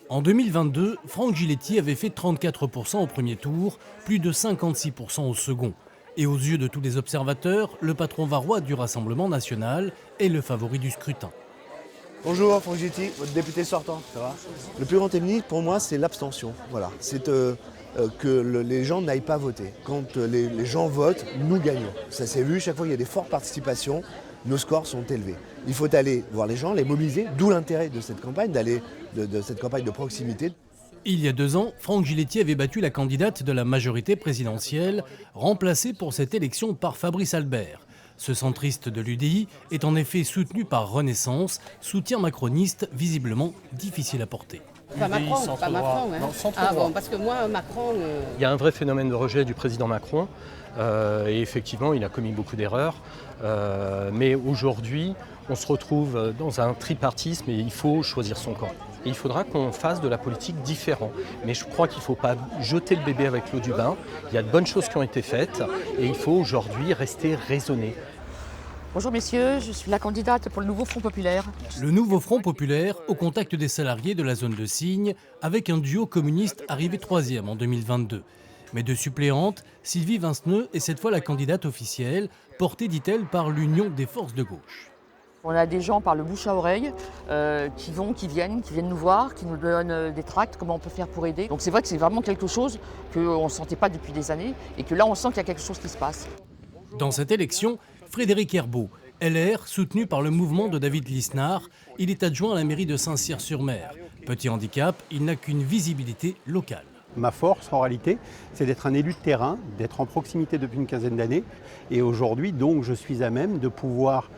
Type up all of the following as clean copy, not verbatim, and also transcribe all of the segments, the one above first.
En 2022, Franck Giletti avait fait 34% au premier tour, plus de 56% au second. Et aux yeux de tous les observateurs, le patron varois du Rassemblement national est le favori du scrutin. Bonjour, Franck Giletti, votre député sortant, ça va? Le plus grand ennemi pour moi, c'est l'abstention. Voilà. C'est que les gens n'aillent pas voter. Quand les gens votent, nous gagnons. Ça s'est vu, chaque fois qu'il y a des fortes participations, nos scores sont élevés. Il faut aller voir les gens, les mobiliser, d'où l'intérêt de cette campagne, de cette campagne de proximité. Il y a 2 ans, Franck Giletti avait battu la candidate de la majorité présidentielle, remplacée pour cette élection par Fabrice Albert. Ce centriste de l'UDI est en effet soutenu par Renaissance, soutien macroniste visiblement difficile à porter. Pas Macron, pas Macron. Hein. Non, ah bon, parce que moi, Macron... Il y a un vrai phénomène de rejet du président Macron. Et effectivement, il a commis beaucoup d'erreurs. Mais aujourd'hui, on se retrouve dans un tripartisme et il faut choisir son camp. Et il faudra qu'on fasse de la politique différente. Mais je crois qu'il ne faut pas jeter le bébé avec l'eau du bain. Il y a de bonnes choses qui ont été faites et il faut aujourd'hui rester raisonné. Bonjour messieurs, je suis la candidate pour le nouveau Front Populaire. Le nouveau Front Populaire au contact des salariés de la zone de Signes avec un duo communiste arrivé 3e en 2022. Mais de suppléante, Sylvie Vinceneux est cette fois la candidate officielle, portée, dit-elle, par l'Union des forces de gauche. On a des gens par le bouche à oreille qui viennent nous voir, qui nous donnent des tracts, comment on peut faire pour aider. Donc c'est vrai que c'est vraiment quelque chose qu'on ne sentait pas depuis des années et que là on sent qu'il y a quelque chose qui se passe. Dans cette élection, Frédéric Herbault, LR, soutenu par le mouvement de David Lisnard, il est adjoint à la mairie de Saint-Cyr-sur-Mer. Petit handicap, il n'a qu'une visibilité locale. Ma force, en réalité, c'est d'être un élu de terrain, d'être en proximité depuis une quinzaine d'années. Et aujourd'hui, donc, je suis à même de pouvoir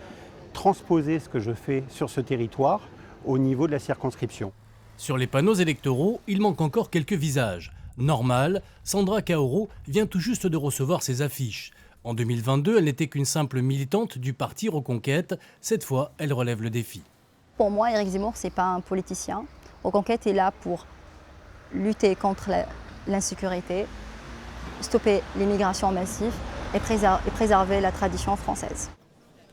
transposer ce que je fais sur ce territoire au niveau de la circonscription. Sur les panneaux électoraux, il manque encore quelques visages. Normal, Sandra Kaoro vient tout juste de recevoir ses affiches. En 2022, elle n'était qu'une simple militante du parti Reconquête. Cette fois, elle relève le défi. Pour moi, Éric Zemmour, ce n'est pas un politicien. Reconquête est là pour lutter contre l'insécurité, stopper l'immigration massive et préserver la tradition française.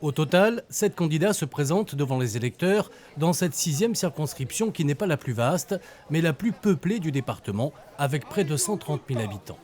Au total, 7 candidats se présentent devant les électeurs dans cette 6e circonscription qui n'est pas la plus vaste, mais la plus peuplée du département, avec près de 130 000 habitants.